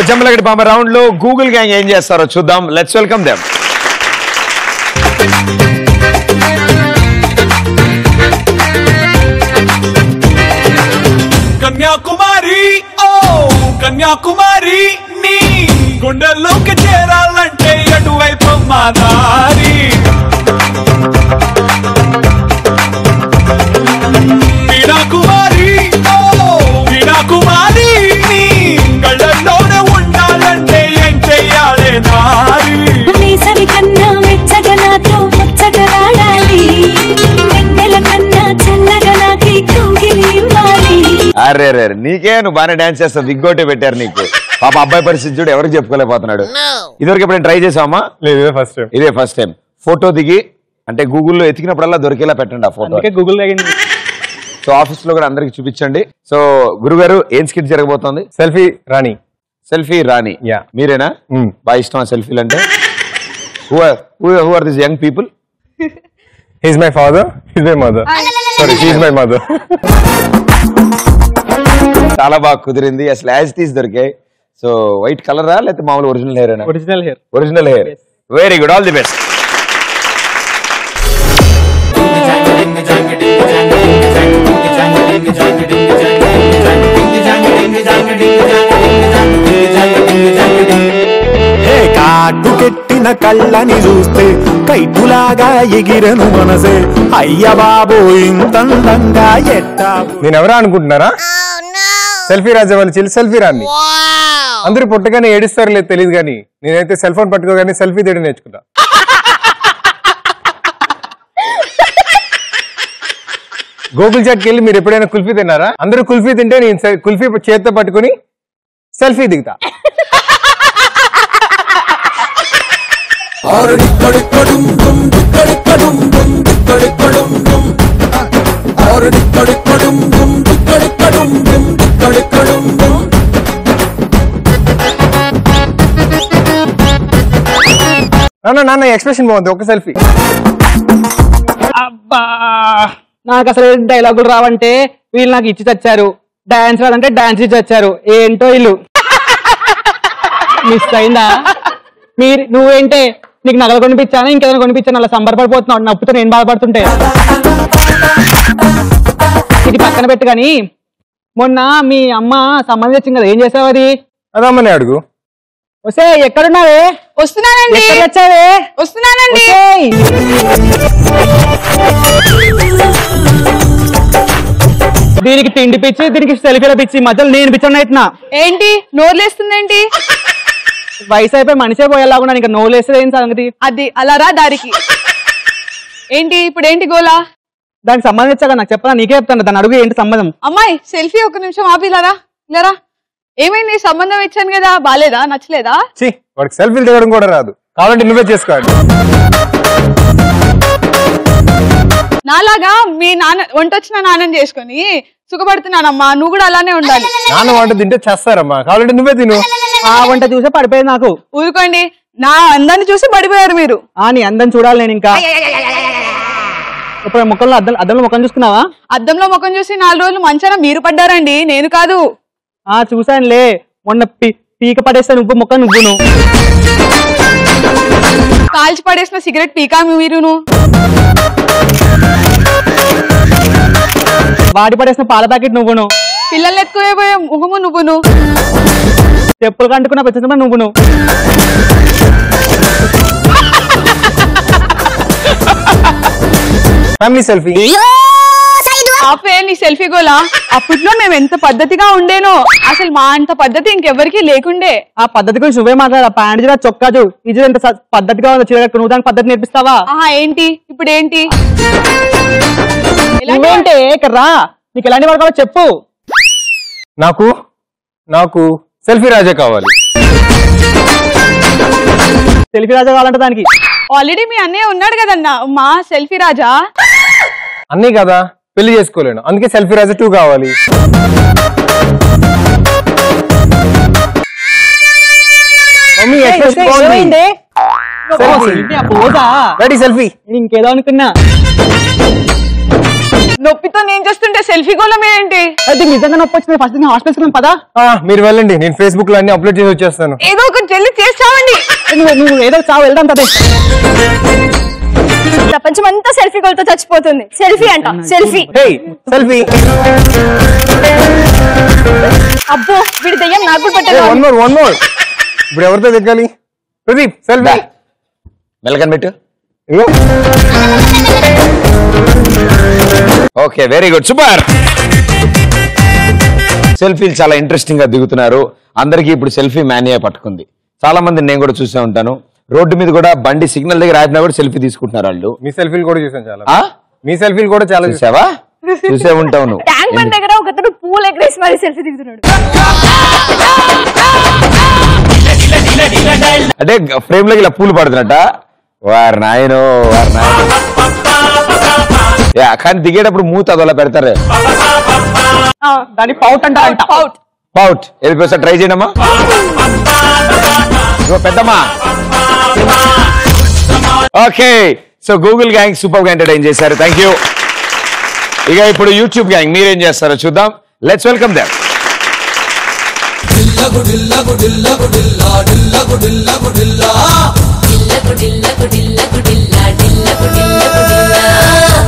జంబలగడ్డ బాంబ రౌండ్ లో Google gang ఏం చేస్తారో చూద్దాం. Let's welcome them. కన్యాకుమారి ఓ కన్యాకుమారి నీ గుండెల్లోకి చేరాలంటే అటువైపు మా దారి. వీణాకుమారి ఓ వీణాకుమారి నీ కళ్ళల్లోనే ఉండాలంటే ఏం చెయ్యాలే నారి. వేసవి కన్నా వెచ్చగా నాతో ముచ్చటలాడాలి, వెన్నెల కన్నా చల్లగా నాకి కౌగిలి ఇవ్వాలి. అరే రే నీకే నువ్వు బాగానే డాన్స్ చేస్తావు. విగ్గోటే పెట్టారు నీకు. పాప అబ్బాయి పరిస్థితి చూడు, ఎవరికి చెప్పుకోలేకపోతున్నాడు. ఇదివరకు ఎప్పుడైనా ట్రై చేసావా? లేదు, ఫస్ట్ టైం. ఇదే ఫస్ట్ టైం. ఫోటో దిగి అంటే గూగుల్లో ఎతికినప్పుడల్లా దొరికేలా పెట్టండి ఆ ఫోటో. గూగుల్ సో ఆఫీస్ లో కూడా అందరికి చూపించండి. సో గురుగారు ఏం స్కిట్ జరగబోతోంది? సెల్ఫీ రాణి. సెల్ఫీ రాణి మీరేనా? బాగా ఇష్టం సెల్ఫీలు అంటే. Who are this young people? He's my father, he's my mother. Sorry, she's my mother. చాలా బాగా కుదిరింది. అసలు యాజ్ తీసి దొరికాయి. సో వైట్ కలరా లేకపోతే మామూలు original hair? Original hair. Original hair. Very good, all the best. కాటుకెట్టిన కళ్ళని చూస్తే కైటులాగా ఎగిరను మనసే. అయ్య బాబు ఇంతందంగా ఎట్టా. నేను ఎవరా అనుకుంటున్నారా? సెల్ఫీ రాజా వాళ్ళు చెల్లి సెల్ఫీ రాణి. అందరూ పుట్టగానే ఏడిస్తారు లేదు తెలియదు, కానీ నేనైతే సెల్ ఫోన్ పట్టుకోగానే సెల్ఫీ తీయడం నేర్చుకున్నా. గోకుల్ చాట్కి వెళ్ళి మీరు ఎప్పుడైనా కుల్ఫీ తిన్నారా? అందరూ కుల్ఫీ తింటే నేను కుల్ఫీ చేత్తో పట్టుకుని సెల్ఫీ దిగుతా. నాన్న ఎక్స్ప్రెషన్ బాగుంది, ఒక సెల్ఫీ. అబ్బా, నాకు అసలు డైలాగులు రావంటే వీళ్ళు నాకు ఇచ్చి తెచ్చారు. డాన్స్ రాదంటే డాన్స్ ఇచ్చి తెచ్చారు. ఏంటో వీళ్ళు. మిస్ అయిందా? నువ్వేంటే నీకు నగలు కొనిపించాను, ఇంకేదైనా కొనిపించాను, అలా సంబరపడిపోతున్నావు. నప్పుతో నేను బాధపడుతుంటే. ఇది పక్కన పెట్టు. కానీ మొన్న మీ అమ్మ సంబంధం వచ్చింది కదా, ఏం చేసావు అది? అదమ్మని అడుగు. వస్తే ఎక్కడున్నావే? వస్తున్నానండి. వచ్చావే? వస్తున్నానండి. దీనికి తిండి పిచ్చి, దీనికి సెల్ఫీల పిచ్చి, మధ్యలో నేను పిచ్చోడినా. ఏంటి నోర్లేస్తుందేంటి? వయసు అయిపోయి మనిషే పోయేలాగా ఇంకా నోలేస్తుంది. ఏం సంగతి? అది అలా రా దారికి. ఏంటి ఇప్పుడు ఏంటి గోలా? దానికి సంబంధం ఇచ్చాక నాకు చెప్పరా? నీకే చెప్తాను. దాని అడుగు ఏంటి సంబంధం? అమ్మాయి సెల్ఫీ ఒక నిమిషం ఆపిలారా. ఇలారా. ఏమైంది? సంబంధం ఇచ్చాను కదా, బాలేదా? నచ్చలేదా? వాడికి సెల్ఫీలు దిగడం కూడా రాదు. కావాలంటే నువ్వే చేసుకోండి. నాలాగా మీ నాన్న వంట వచ్చిన నాన్నని చేసుకుని సుఖపడుతున్నానమ్మా. నువ్వు కూడా అలానే ఉండాలి. నాన్న వంట తింటే చేస్తారమ్మా, కావాలంటే నువ్వే తిను. ఆ వంట చూసే పడిపోయింది నాకు. ఊరుకోండి, నా అందాన్ని చూసి పడిపోయారు మీరు. నీ అందం చూడాలి నేను. ఇంకా ఇప్పుడు ముఖంలో అద్దంలో ముఖం చూసుకున్నావా? అద్దంలో ముఖం చూసి 4 రోజులు మంచాన మీరు పడ్డారండి, నేను కాదు. చూసానులే. మొన్న పీక పడేస్తా నువ్వు ముఖం. నువ్వును కాల్చి పడేసిన సిగరెట్ పీకా మీరును. వాడి పడేసిన పాల ప్యాకెట్ నువ్వును. పిల్లలు ఎత్తుకుపోయే ముఖము నువ్వును. చెప్పులు కంటుకున్న పెద్ద నువ్వును. Family selfie. ఆపే నీ సెల్ఫీ గోలా. అప్పట్లో మేము ఎంత పద్ధతిగా ఉండేనో, అసలు మా అంత పద్ధతి ఇంకెవరికి లేకుండే. ఆ పద్ధతి గురించి నువ్వే మాట్లాడా. ప్యాంట్ చీర చొక్కా చూ, ఇది ఎంత పద్ధతిగా ఉందో చీర కట్టు. నువ్వు దానికి పద్ధతి నేర్పిస్తావా? ఏంటి ఇప్పుడు ఏంటి? నువ్వేంటే రా, నీకు ఎలాంటి వాడు కావాలో చెప్పు. నాకు సెల్ఫీ రాజా కావాలి. సెల్ఫీ రాజా కావాలంటే దానికి ఆల్రెడీ మీ అన్నయ్య ఉన్నాడు కదన్నా మా సెల్ఫీ రాజా. అన్నీ కదా, పెళ్లి చేసుకోలేను, అందుకే సెల్ఫీ రాజా 2 కావాలి. సెల్ఫీ. ఇంకేదో అనుకున్నా. నొప్పితో నేను చేస్తుంటే సెల్ఫీ గోళం ఏంటి? అయితే నిజంగా నొప్పి వచ్చింది ఫస్ట్ నేను హాస్పిటల్కి పదా. మీరు వెళ్ళండి, నేను ఫేస్బుక్ లో అన్ని అప్లోడ్ చేసి వచ్చేస్తాను. ఏదో ఒక జల్లి చేస్తామండి. నువ్వు ఏదో చావు వెళ్దాం కదా. ప్రపంచం అంతా సెల్ఫీ గోల్తో చచ్చిపోతుంది. సెల్ఫీ అంట సెల్ఫీ. సెల్ఫీ. అబ్బో వీడి దయ్యం నాకు కూడా పట్టదు. One more. ఇప్పుడు ఎవరితో దిగాలి? ప్రదీప్ సెల్ఫీ. మెలకన్ పెట్టు. Okay, very good, super. సెల్ఫీలు చాలా ఇంట్రెస్టింగ్ గా దిగుతున్నారు. అందరికి ఇప్పుడు సెల్ఫీ మానియా పట్టుకుంది. చాలా మంది నేను కూడా చూసే ఉంటాను, రోడ్డు మీద కూడా బండి సిగ్నల్ దగ్గర ఆపినా కూడా సెల్ఫీ తీసుకుంటున్నారు వాళ్ళు. మీ సెల్ఫీలు కూడా చూసాను చాలా. మీ సెల్ఫీలు కూడా చాలా చూసావా? చూసే ఉంటావు నువ్వు. ట్యాంక్ బండ్ దగ్గర ఒకతను పూలు ఎగరేసి మరి సెల్ఫీ దిగుతున్నాడు. అంటే ఫ్రేమ్ లోకి ఇలా పూలు పడుతున్నట్ట. వారు నాయనో కానీ దిగేటప్పుడు మూత అదోలా పెడతారు. దాని పౌట్ అంట. పౌట్ వెళ్ళిపోయి ట్రై చేయడమ్మా. పెద్దమ్మా. Okay, so Google gang super గా ఎంటర్టైన్ చేశారు, థ్యాంక్ యూ. ఇక ఇప్పుడు యూట్యూబ్ గ్యాంగ్ మీరేం చేస్తారో చూద్దాం. Let's welcome them.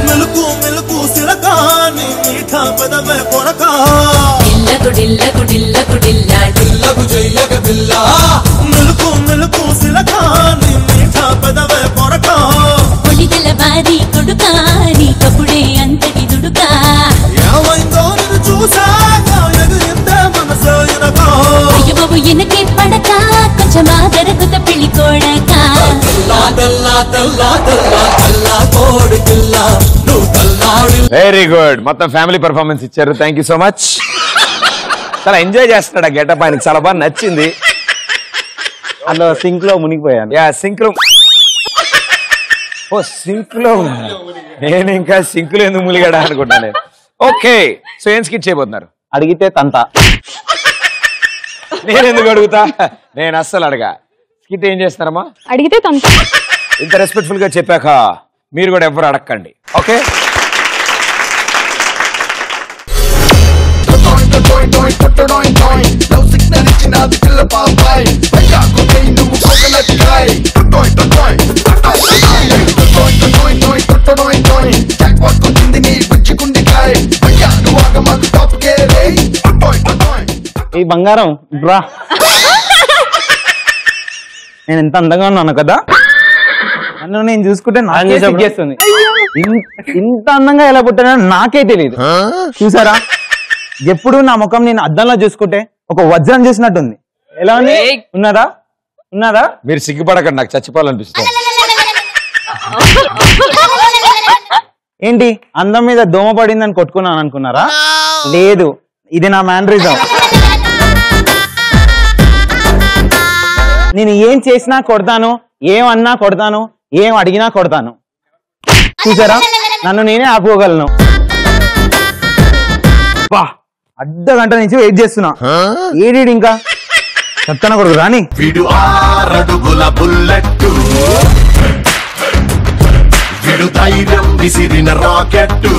మెలుకు మెలుకు సిలకాని మీఠా పెదవే కొరకా మెలుకు మెలుకు సిలకాని మీఠా పెదవే కొరకా కొడిదల బారి కొడుకాని కపుడే అంతటి దుడుకా ఏమైందో నిన్ను చూసాక ఎగిరిందే మనసు ఎనకా అయ్య బాబు ఎనకే పడక కొంచెం ఆదరకుత పెళ్లి కోడక వెరీ గుడ్, మొత్తం ఫ్యామిలీ పర్ఫార్మెన్స్ ఇచ్చారు, థ్యాంక్ యూ సో మచ్. చాలా ఎంజాయ్ చేస్తున్నాడు ఆ గెటప్, ఆయనకి చాలా బాగా నచ్చింది. అందులో సింక్ లో మునిగిపోయాను. యా సింక్ లో. ఓ సింక్ లో, నేను ఇంకా సింక్ లో ఎందుకు మునిగాడా అనుకుంటాను. ఓకే, సో ఏం స్కిట్ చేయబోతున్నారు? అడిగితే తంత. నేను ఎందుకు అడుగుతా, నేను అస్సలు అడగా. స్కిట్ ఏం చేస్తున్నారమ్మా? అడిగితే తంత. ఇంత రెస్పెక్ట్ఫుల్ గా చెప్పాక మీరు కూడా ఎవరు అడగండి, ఓకే? ఈ బంగారం డ్రా. నేను ఎంత అందంగా ఉన్నాను కదా, నన్ను నేను చూసుకుంటే నాకే సిగ్గేస్తుంది. ఇంత అందంగా ఎలా పుట్టానో నాకే తెలియదు. చూసారా, ఎప్పుడు నా ముఖం నేను అద్దంలో చూసుకుంటే ఒక వజ్రం చూసినట్టుంది. ఎలా ఉంది? ఉన్నదా? మీరు సిగ్గుపడకండి, నాకు చచ్చిపోవాలనిపిస్తుంది. ఏంటి అందం మీద దోమ పడిందని కొట్టుకున్నాను అనుకున్నారా? లేదు, ఇది నా మ్యానరిజం. నేను ఏం చేసినా కొడతాను, ఏమన్నా కొడతాను, ఏం అడిగినా కొడతాను. చూసారా, నన్ను నేనే ఆపుకోగలను. అర్ధ గంట నుంచి వెయిట్ చేస్తున్నా, ఏడీ ఇంకా చెప్తాను కొడుకు రాని. విడు 6 అడుగుల బుల్లెట్టు, విడు ధైర్యం విసిరిన రాకెట్టు.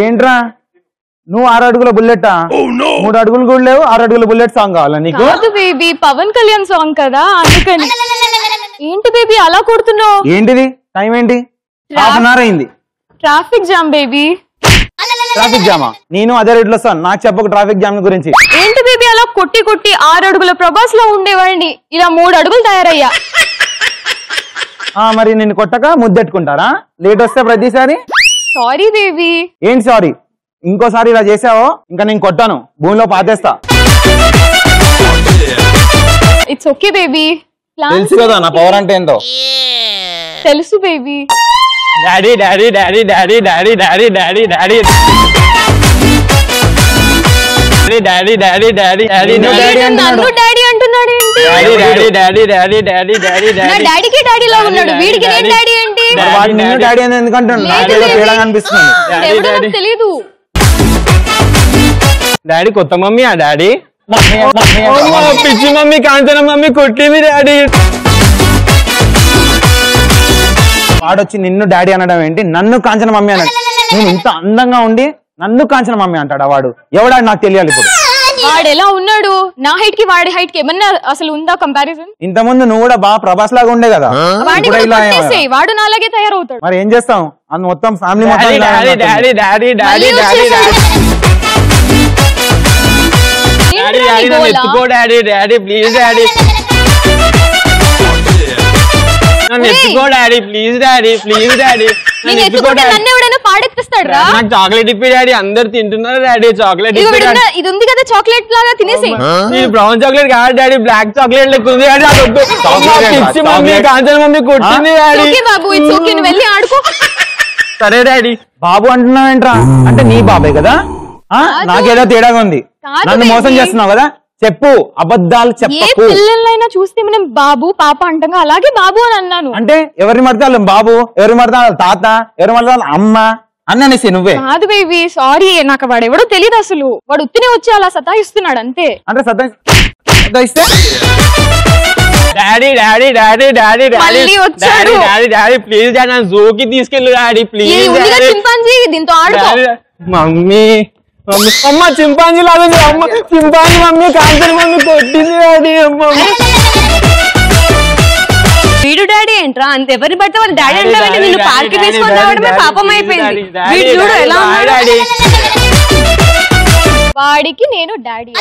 ఏంట్రా నువ్వు 6 అడుగుల బుల్లెట్టా? 3 అడుగులు కూడా లేవు, 6 అడుగుల బుల్లెట్ సాంగ్ కావాలా నీకు? బేబీ పవన్ కళ్యాణ్ సాంగ్ కదా అందుకని. ఏంటి బేబీ అలా కొడుతున్నావు? ఏంటిది టైం ఏంటి? హాఫ్ అన్ అవర్ అయింది. Traffic jam baby. ట్రాఫిక్ జామా? నేను అదే రేట్లో వస్తాను, నాకు చెప్పకు ట్రాఫిక్ జామ్ గురించి. ఏంటి బేబీ అలా కొట్టి 6 అడుగుల ప్రభాస్ లో ఉండేవాడిని ఇలా 3 అడుగులు తయారయ్యా. మరి నిన్ను కొట్టక ముద్దెట్టుకుంటారా లేట్ వస్తే ప్రతిసారి? Sorry baby. ఏంటి సారీ? ఇంకోసారి ఇలా చేసావో ఇంకా నేను కొట్టాను, భూమిలో పాతేస్తా. It's okay baby. తెలుసు కదా నా పవర్ అంటే ఏంటో. తెలుసు baby. Daddy daddy daddy daddy daddy daddy daddy daddy daddy daddy daddy daddy నన్ను డాడీ అంటున్నాడు ఏంటి? Daddy daddy daddy daddy daddy నా డాడీ డాడీకి డాడీలా ఉన్నాడు, వీడికి నేను డాడీ ఏంటి? వాడు నిన్ను డాడీ అని ఎందుకంటాను? నాకేదో తేడా అనిపిస్తుంది. ఎవడో నాకు తెలీదు. డాడీ కొత్త మమ్మీ ఆ డాడీ పిచ్చి మమ్మీ కాంచన మమ్మీ కొట్టింది డాడీ. వాడొచ్చి నిన్ను డాడీ అనడం ఏంటి, నన్ను కాంచన మమ్మీ అన్నాడు. నేను ఇంత అందంగా ఉండి నన్ను కాంచన మమ్మీ అంటాడు వాడు. ఎవడా నాకు తెలియాలి ఇప్పుడు. వాడు ఎలా ఉన్నాడు, నా హైట్ కి వాడి హైట్ కి ఏమన్నా అసలు ఉందా కంపారిజన్? ఇంత ముందు నువ్వు కూడా బాగా ప్రభాస్ లాగా ఉండే కదా, వాడు నాలాగే తయారవుతాడు. మరి ఏం చేస్తాం, అందు మొత్తం ఫ్యామిలీ పాడెత్తిస్తాడు. నాకు చాక్లెట్ ఇప్పి డాడీ, అందరు తింటున్నారు డాడీ చాక్లెట్. ఇది ఉంది కదా చాక్లెట్ లాగా తినేసి. బ్రౌన్ చాక్లెట్ కాదు డాడీ, బ్లాక్ చాక్లెట్ లెక్క ఉంది డాడీ. మమ్మీ కాంచన మమ్మీ కొట్టింది డాడీ. బాబు ఇట్స్ ఓకే, నువ్వు వెళ్ళి ఆడుకో. సరే డాడీ. బాబు అంటున్నావేంట్రా, అంటే నీ బాబే కదా, నాకేదో తేడాగా ఉంది. నన్ను మోసం చేస్తున్నావు కదా, చెప్పు, అబద్ధాలు చెప్పకు. పిల్లలైనా చూస్తే మనం బాబు పాప అంటాం, అలాగే బాబు అని అన్నాను. అంటే ఎవరిని మడతారు బాబు, ఎవరిని మడతారు తాత, ఎవరు మడతారు అమ్మ అన్ననేసి నువ్వే. కాదు బేబీ, సారీ, నాకు వాడు ఎవడో తెలియదు అసలు. వాడు ఉత్తినే వచ్చి అలా సతాయిస్తున్నాడు అంతే. అంటే సతాయిస్తే daddy daddy daddy daddy daddy daddy daddy daddy please daddy నన్ను జూకి తీసుకెళ్ళు డాడీ ప్లీజ్. చింపాంజీ, దీంతో ఆడుకో. మమ్మీ మమ్మీ అమ్మ చింపాంజీ లాగా అమ్మ, చింపాంజీ మమ్మీ కాంచన మమ్మీ కొట్టింది డాడీ. అమ్మ వీడు డాడీ ఏంట్రా, అంత ఎవరిని పడితే వాళ్ళు డాడీ అంటే నిన్ను పార్క్ తీసుకొని రావడమే పాపం అయిపోయింది. వీడు చూడు ఎలా ఉన్నాడు. వాడికి నేను డాడీ.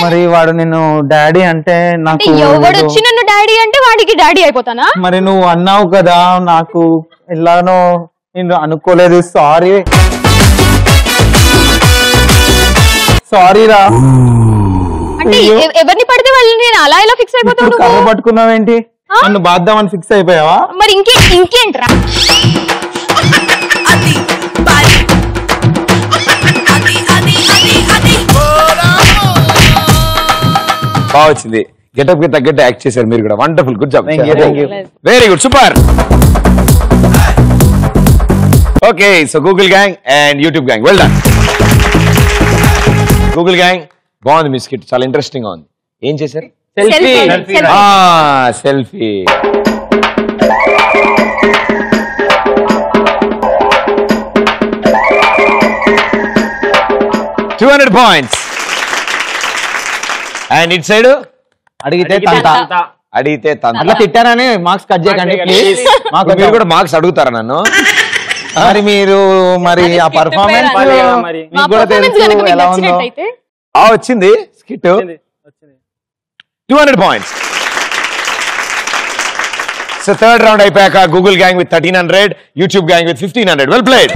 మరి వాడు నిన్ను డాడీ అంటే నాకు ఎవడు వచ్చి నన్ను డాడీ అంటే వాడికి డాడీ అయిపోతానా? మరి నువ్వు అన్నావు కదా, నాకు ఎలానో నేను అనుకోలేదు. సారీ సారీ రా. అంటే ఎవరిని పడితే వాళ్ళు నేను అలా ఎలా ఫిక్స్ అయిపోతాను? కర్ర పట్టుకున్నావేంటి, నన్ను బాద్దామని ఫిక్స్ అయిపోయావా? మరి ఇంకేంట్రా. బాగా వచ్చింది, గెటప్ కి తగ్గట్టు యాక్ట్ చేశారు మీరు కూడా. Wonderful, good job, very good, super. Okay, so Google gang and YouTube gang, well done. Google gang బాగుంది, మీ స్కిట్ చాలా ఇంట్రెస్టింగ్ గా ఉంది. ఏం చేశారు? Selfie. $200 points. And it side అడిగితే అట్లా తిట్టారని మార్క్స్ కట్ చేయకండి ప్లీజ్. మీరు కూడా మార్క్స్ అడుగుతారా నన్ను? మరి మీరు మరి ఆ పర్ఫార్మెన్స్ మీకు కూడా తెలుసు ఎలా ఉందో. వచ్చింది skit, 200 points. So third round అయిపోయాక Google gang with 1300, YouTube gang with 1500. Well played.